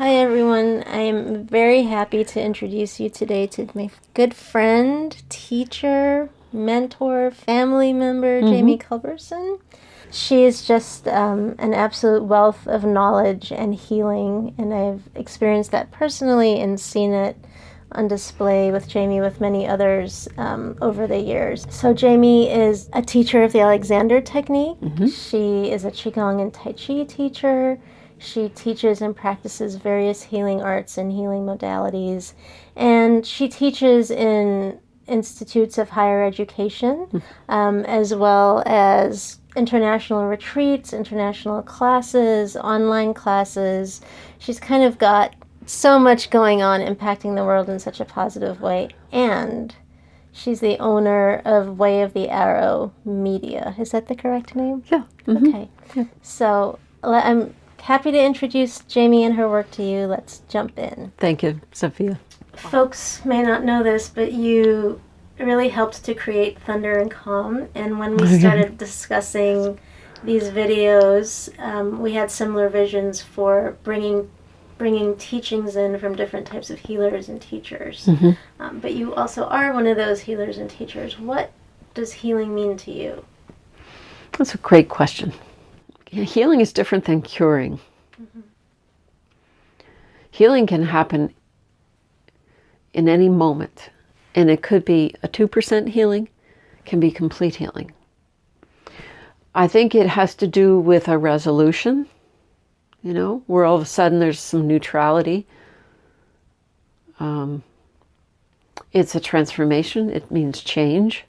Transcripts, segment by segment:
Hi everyone, I am very happy to introduce you today to my good friend, teacher, mentor, family member, Jamee Culbertson. She is just an absolute wealth of knowledge and healing, and I've experienced that personally and seen it on display with Jamee with many others over the years. So Jamee is a teacher of the Alexander technique. She is a Qigong and Tai Chi teacher. She teaches and practices various healing arts and healing modalities. And she teaches in institutes of higher education, as well as international retreats, international classes, online classes. She's kind of got so much going on, impacting the world in such a positive way. And she's the owner of Way of the Arrow Media. Is that the correct name? Yeah. Okay. Yeah. So I'm happy to introduce Jamee and her work to you. Let's jump in. Thank you, Sophia. Folks may not know this, but you really helped to create Thunder and Calm. And when we started discussing these videos, we had similar visions for bringing teachings in from different types of healers and teachers. But you also are one of those healers and teachers. What does healing mean to you? That's a great question. Healing is different than curing. Healing can happen in any moment, and it could be a 2% healing, can be complete healing. I think it has to do with a resolution, where all of a sudden there's some neutrality. It's a transformation. It means change.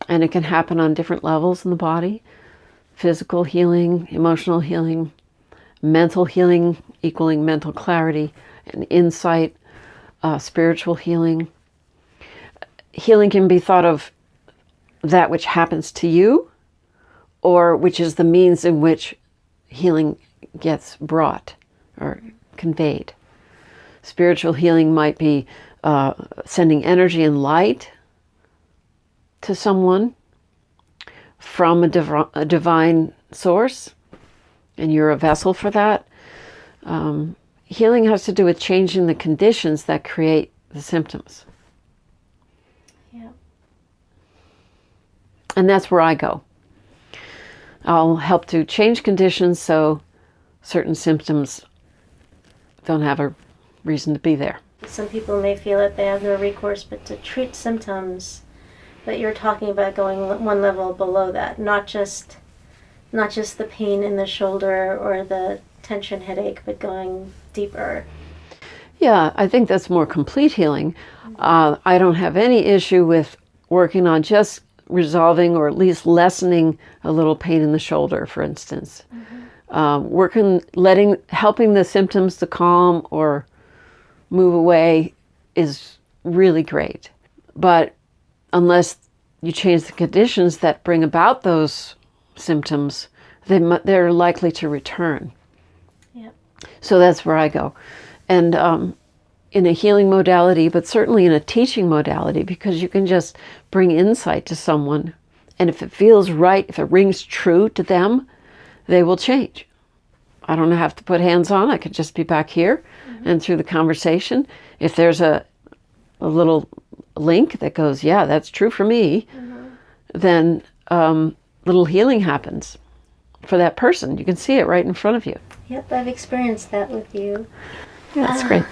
And it can happen on different levels in the body. Physical healing, emotional healing, mental healing equaling mental clarity and insight, spiritual healing. Healing can be thought of that which happens to you, or which is the means in which healing gets brought or conveyed. Spiritual healing might be sending energy and light to someone from a divine source, and you're a vessel for that. Healing has to do with changing the conditions that create the symptoms. Yeah. And that's where I go. I'll help to change conditions so certain symptoms don't have a reason to be there. Some people may feel that they have no recourse but to treat symptoms, but you're talking about going one level below that, not just the pain in the shoulder or the tension headache, but going deeper. Yeah, I think that's more complete healing. I don't have any issue with working on just resolving or at least lessening a little pain in the shoulder, for instance. Helping the symptoms to calm or move away is really great. But unless you change the conditions that bring about those symptoms, they're likely to return. Yep. So that's where I go. And in a healing modality, but certainly in a teaching modality, because you can just bring insight to someone, and if it feels right, if it rings true to them, they will change. I don't have to put hands on. I could just be back here, and through the conversation, if there's a little link that goes, yeah, that's true for me, then little healing happens for that person. You can see it right in front of you. Yep, I've experienced that with you. Yeah, that's great.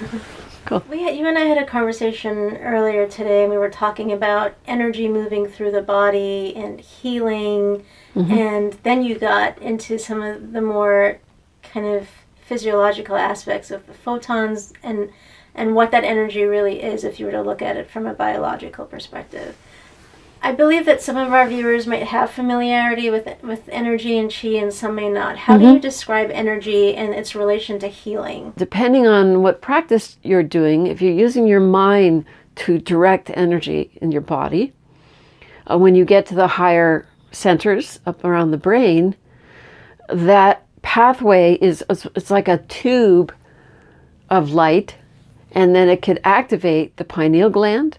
Cool. You and I had a conversation earlier today, and we were talking about energy moving through the body and healing, and then you got into some of the more kind of physiological aspects of the photons and what that energy really is if you were to look at it from a biological perspective. I believe that some of our viewers might have familiarity with energy and chi, and some may not. How do you describe energy and its relation to healing? Depending on what practice you're doing, if you're using your mind to direct energy in your body, when you get to the higher centers up around the brain, that pathway it's like a tube of light, and then it could activate the pineal gland,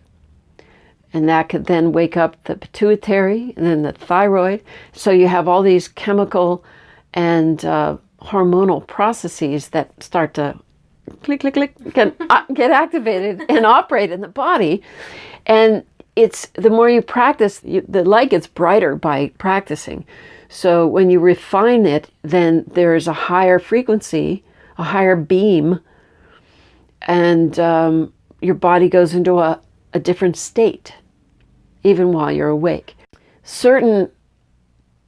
and that could then wake up the pituitary and then the thyroid. So you have all these chemical and hormonal processes that start to click, click, click, get activated and operate in the body. And it's the more you practice, the light gets brighter by practicing. So when you refine it, then there's a higher frequency, a higher beam, and your body goes into a different state, even while you're awake. Certain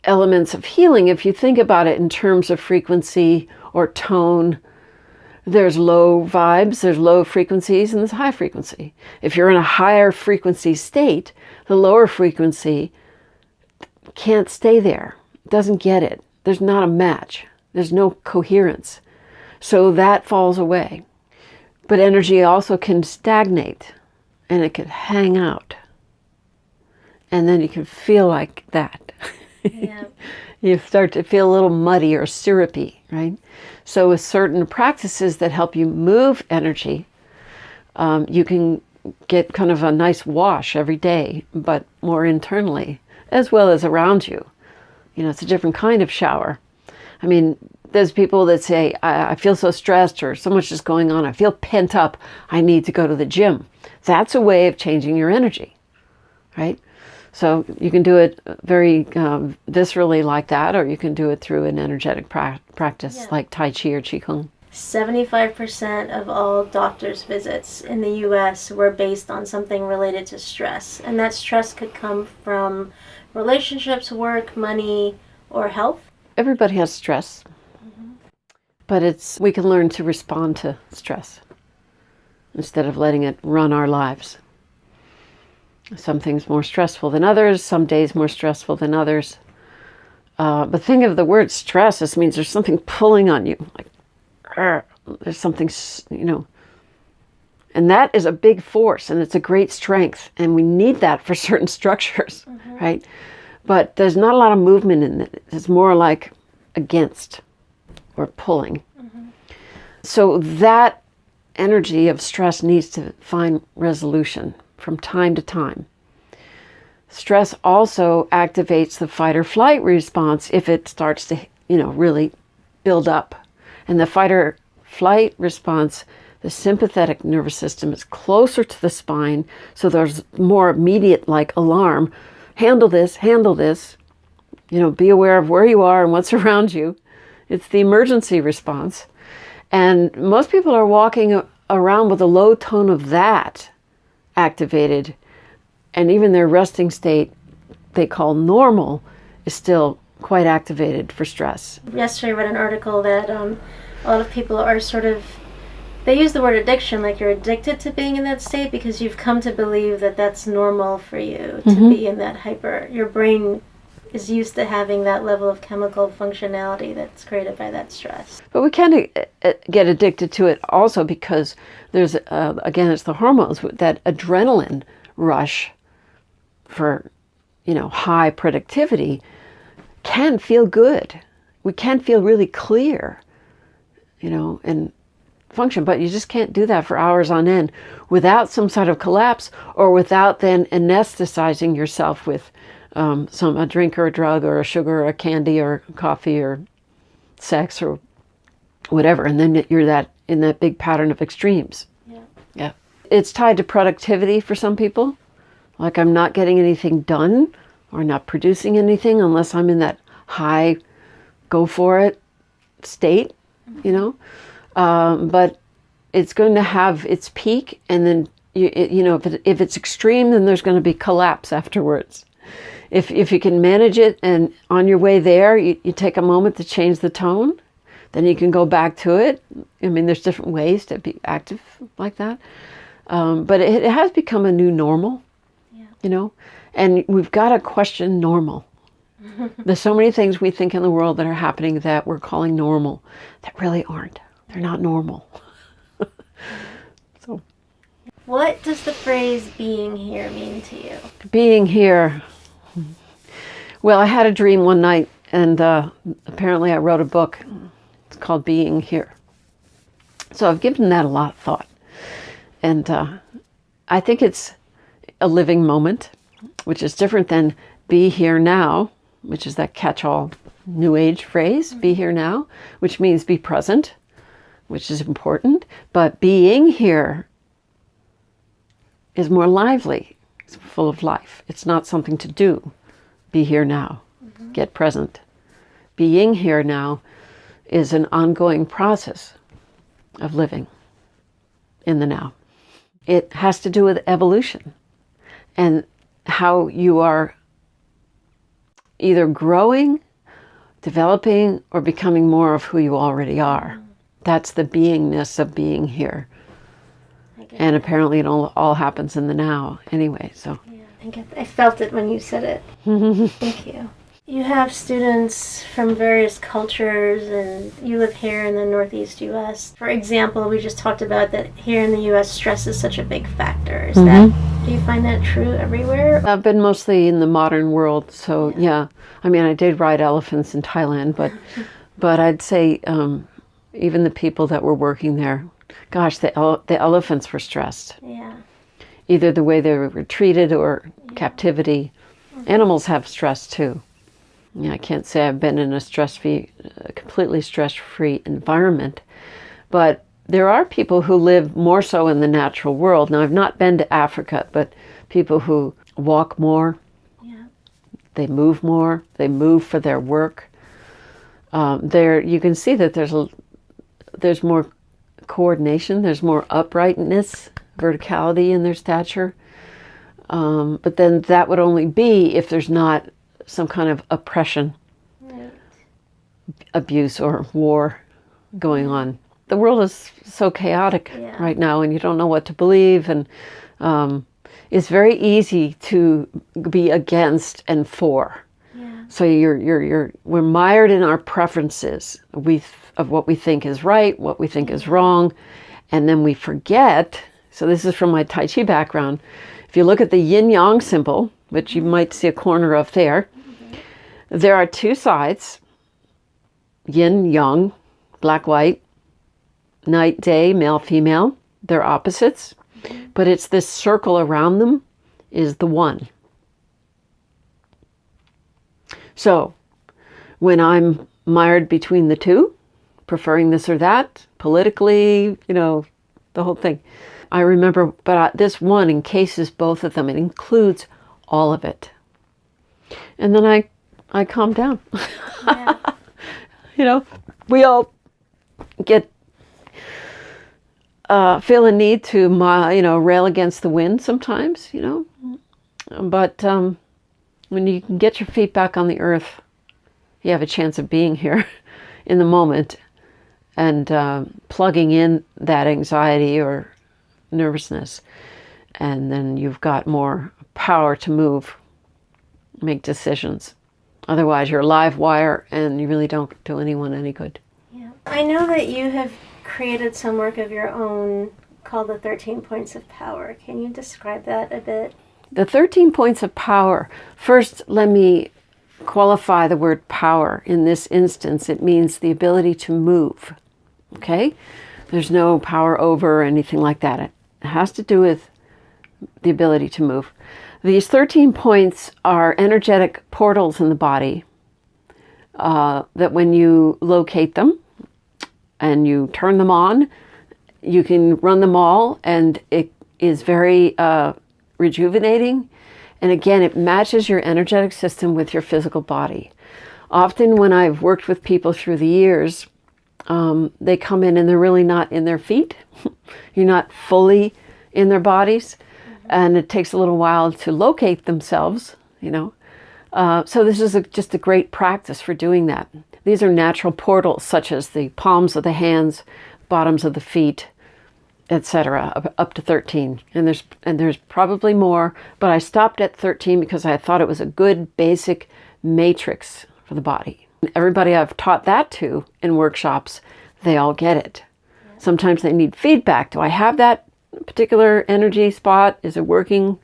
elements of healing, if you think about it in terms of frequency or tone, there's low vibes, there's low frequencies, and there's high frequency. If you're in a higher frequency state, the lower frequency can't stay there, doesn't get it. There's not a match. There's no coherence. So that falls away. But energy also can stagnate, and it can hang out. And then you can feel like that. Yeah. You start to feel a little muddy or syrupy, right? So with certain practices that help you move energy, you can get kind of a nice wash every day, but more internally, as well as around you. You know, it's a different kind of shower. I mean, there's people that say, I feel so stressed, or so much is going on, I feel pent up, I need to go to the gym. That's a way of changing your energy, right? So you can do it very viscerally like that, or you can do it through an energetic practice like Tai Chi or Qigong. 75% of all doctor's visits in the U.S. were based on something related to stress. And that stress could come from relationships, work, money, or health. Everybody has stress, but we can learn to respond to stress instead of letting it run our lives. Some things more stressful than others, some days more stressful than others. But think of the word stress, this means there's something pulling on you. Like, there's something, you know. And that is a big force, and it's a great strength. And we need that for certain structures, right? But there's not a lot of movement in it. It's more like against or pulling. So that energy of stress needs to find resolution from time to time. Stress also activates the fight or flight response if it starts to, really build up. And the fight or flight response, the sympathetic nervous system is closer to the spine, so there's more immediate like alarm. Handle this, be aware of where you are and what's around you. It's the emergency response. And most people are walking around with a low tone of that activated, and even their resting state they call normal is still quite activated for stress. Yesterday I read an article that a lot of people are they use the word addiction, like you're addicted to being in that state because you've come to believe that that's normal for you to be in that your brain is used to having that level of chemical functionality that's created by that stress. But we can get addicted to it also because there's, again, it's the hormones, that adrenaline rush for, high productivity can feel good. We can feel really clear, and function, but you just can't do that for hours on end without some sort of collapse or without then anesthetizing yourself with a drink or a drug or a sugar or a candy or coffee or sex or whatever, and then you're in that big pattern of extremes. Yeah. It's tied to productivity for some people. Like, I'm not getting anything done or not producing anything unless I'm in that high, go for it state, but it's going to have its peak, and then if it's extreme, then there's going to be collapse afterwards. If you can manage it, and on your way there, you take a moment to change the tone, then you can go back to it. I mean, there's different ways to be active like that. But it has become a new normal, and we've got to question normal. There's so many things we think in the world that are happening that we're calling normal that really aren't. They're not normal. So, what does the phrase being here mean to you? Being here. Well, I had a dream one night, and apparently I wrote a book. It's called Being Here. So I've given that a lot of thought. And I think it's a living moment, which is different than be here now, which is that catch-all New Age phrase, be here now, which means be present, which is important. But being here is more lively. It's full of life. It's not something to do. Be here now. Get present. Being here now is an ongoing process of living in the now. It has to do with evolution and how you are either growing, developing, or becoming more of who you already are. That's the beingness of being here. And apparently it all happens in the now anyway. So yeah, I felt it when you said it. Thank you. You have students from various cultures, and you live here in the Northeast U.S. For example, we just talked about that here in the U.S. stress is such a big factor. Do you find that true everywhere? I've been mostly in the modern world, so yeah. I mean, I did ride elephants in Thailand, but I'd say even the people that were working there, gosh, the elephants were stressed. Yeah. Either the way they were treated or captivity. Animals have stress too. Yeah, I can't say I've been in a completely stress-free environment, but there are people who live more so in the natural world. Now, I've not been to Africa, but people who walk more, they move more, they move for their work. There, you can see that there's more coordination, there's more uprightness, verticality in their stature. But then that would only be if there's not some kind of oppression, abuse, or war going on. The world is so chaotic right now, and you don't know what to believe, and it's very easy to be against and for. So we're mired in our preferences of what we think is right, what we think is wrong, and then we forget. So this is from my Tai Chi background. If you look at the yin-yang symbol, which you might see a corner of there, there are two sides, yin-yang, black-white, night-day, male-female. They're opposites, but it's this circle around them is the one. So when I'm mired between the two, preferring this or that, politically, the whole thing, I remember, but this one encases both of them. It includes all of it. And then I calm down. Yeah. We all get, feel a need to, rail against the wind sometimes, But when you can get your feet back on the earth, you have a chance of being here in the moment and plugging in that anxiety or nervousness. And then you've got more power to move, make decisions. Otherwise, you're a live wire and you really don't do anyone any good. Yeah. I know that you have created some work of your own called the 13 Points of Power. Can you describe that a bit? The 13 Points of Power. First, let me qualify the word power. In this instance, it means the ability to move. Okay? There's no power over or anything like that. It has to do with the ability to move. These 13 points are energetic portals in the body that when you locate them and you turn them on, you can run them all, and it is very rejuvenating. And again, it matches your energetic system with your physical body. Often when I've worked with people through the years, they come in and they're really not in their feet. You're not fully in their bodies. And it takes a little while to locate themselves, So this is just a great practice for doing that. These are natural portals, such as the palms of the hands, bottoms of the feet, etc., up to 13. And there's probably more, but I stopped at 13 because I thought it was a good basic matrix for the body. Everybody I've taught that to in workshops, they all get it. Sometimes they need feedback. Do I have that particular energy spot? Is it working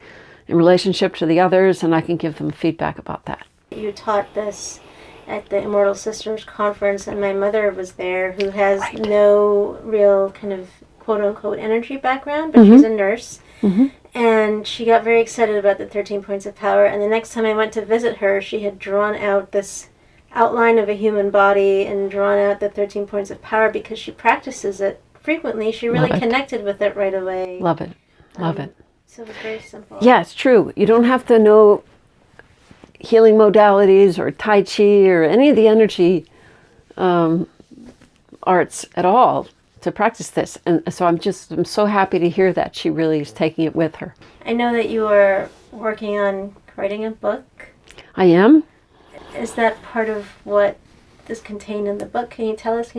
in relationship to the others? And I can give them feedback about that. You taught this at the Immortal Sisters Conference, and my mother was there, who has no real kind of quote-unquote energy background, but she's a nurse. And she got very excited about the 13 points of power. And the next time I went to visit her, she had drawn out this outline of a human body and drawn out the 13 points of power because she practices it frequently. She really connected with it right away. Love it. Love it. So it was very simple. Yeah, it's true. You don't have to know healing modalities or Tai Chi or any of the energy arts at all to practice this. And so I'm so happy to hear that she really is taking it with her. I know that you are working on writing a book. I am. Is that part of what is contained in the book? Can you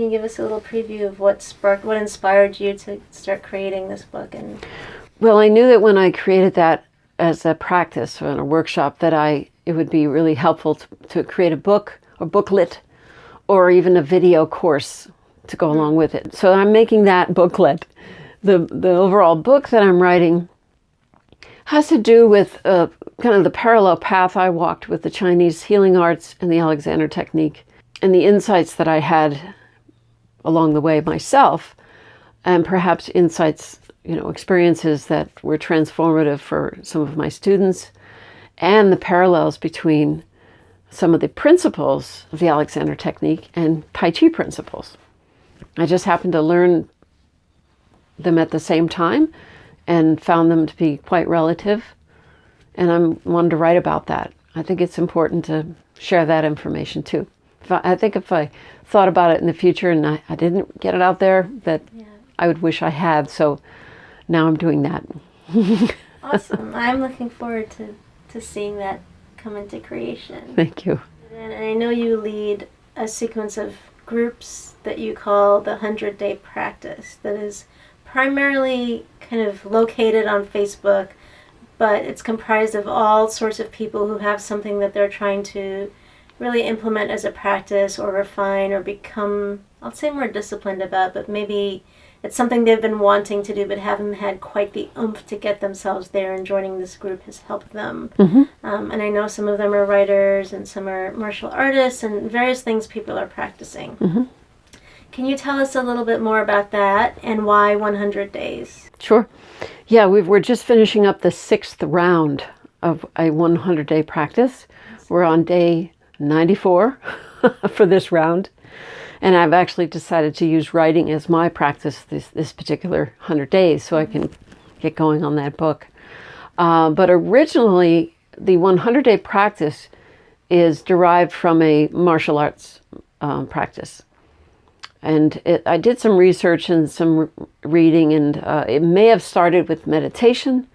give us a little preview of what inspired you to start creating this book? And well, I knew that when I created that as a practice or in a workshop that it would be really helpful to create a book or booklet or even a video course to go along with it. So I'm making that booklet. The overall book that I'm writing has to do with kind of the parallel path I walked with the Chinese healing arts and the Alexander technique and the insights that I had along the way myself, and perhaps insights, experiences that were transformative for some of my students, and the parallels between some of the principles of the Alexander technique and Tai Chi principles. I just happened to learn them at the same time and found them to be quite relative. And I wanted to write about that. I think it's important to share that information too. I think if I thought about it in the future and I didn't get it out there, that I would wish I had. So now I'm doing that. Awesome. I'm looking forward to seeing that come into creation. Thank you. And I know you lead a sequence of groups that you call the 100-Day Practice that is primarily kind of located on Facebook, but it's comprised of all sorts of people who have something that they're trying to really implement as a practice or refine or become, I'll say, more disciplined about, but maybe it's something they've been wanting to do but haven't had quite the oomph to get themselves there, and joining this group has helped them. And I know some of them are writers and some are martial artists and various things people are practicing. Can you tell us a little bit more about that and why 100 days? Sure. Yeah, we're just finishing up the 6th round of a 100-day practice. We're on day 94 for this round. And I've actually decided to use writing as my practice this particular 100 days so I can get going on that book. But originally, the 100-day practice is derived from a martial arts practice. And I did some research and some reading, and it may have started with meditation.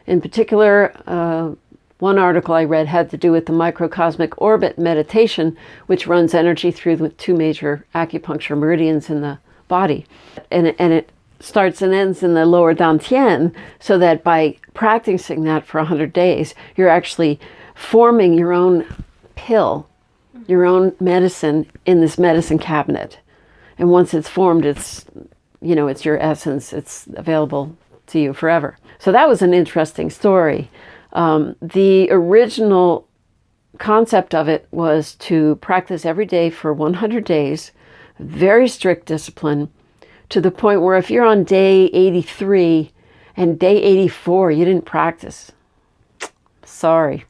In particular, one article I read had to do with the microcosmic orbit meditation, which runs energy through the 2 major acupuncture meridians in the body. And it starts and ends in the lower dantian, so that by practicing that for 100 days, you're actually forming your own pill, your own medicine in this medicine cabinet. And once it's formed, it's your essence. It's available to you forever. So that was an interesting story. The original concept of it was to practice every day for 100 days, very strict discipline, to the point where if you're on day 83 and day 84, you didn't practice. Sorry.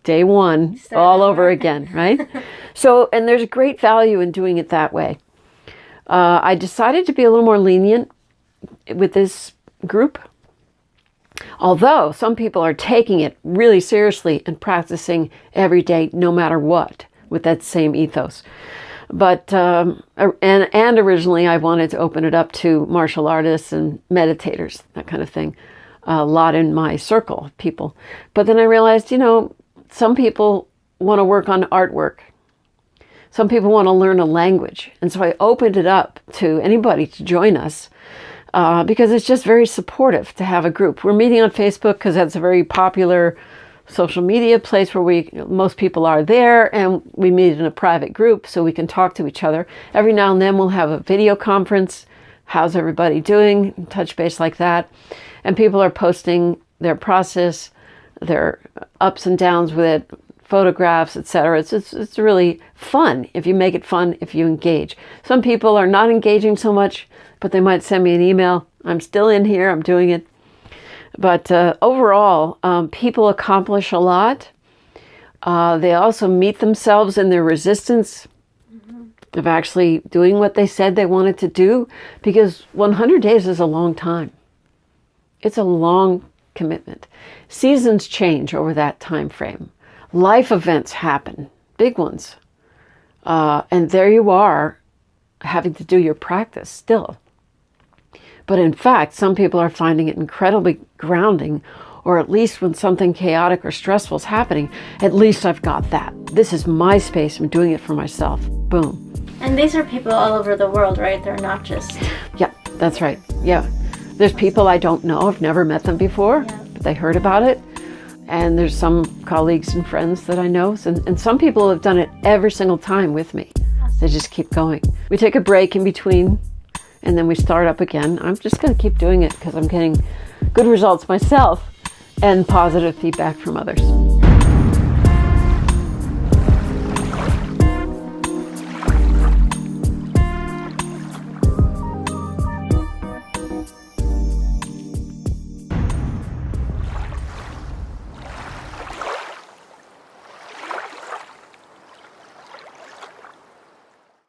Day 1, all over again, right? So, and there's great value in doing it that way. I decided to be a little more lenient with this group. Although some people are taking it really seriously and practicing every day, no matter what, with that same ethos. But, and originally I wanted to open it up to martial artists and meditators, that kind of thing. A lot in my circle of people. But then I realized, some people want to work on artwork. Some people want to learn a language. And so I opened it up to anybody to join us. Because it's just very supportive to have a group. We're meeting on Facebook because that's a very popular social media place where most people are there, and we meet in a private group so we can talk to each other. Every now and then we'll have a video conference. How's everybody doing? Touch base like that. And people are posting their process, their ups and downs with it, photographs, etc. It's really fun if you make it fun, if you engage. Some people are not engaging so much, but they might send me an email. I'm still in here. I'm doing it. But overall, people accomplish a lot. They also meet themselves in their resistance of actually doing what they said they wanted to do, because 100 days is a long time. It's a long commitment. Seasons change over that time frame. Life events happen, big ones. And there you are, having to do your practice still. But in fact, some people are finding it incredibly grounding, or at least when something chaotic or stressful is happening, at least I've got that. This is my space. I'm doing it for myself. Boom. And these are people all over the world, right? They're not just... Yeah, that's right. Yeah. There's people I don't know. I've never met them before, but they heard about it. And there's some colleagues and friends that I know. And some people have done it every single time with me. They just keep going. We take a break in between, and then we start up again. I'm just going to keep doing it because I'm getting good results myself and positive feedback from others.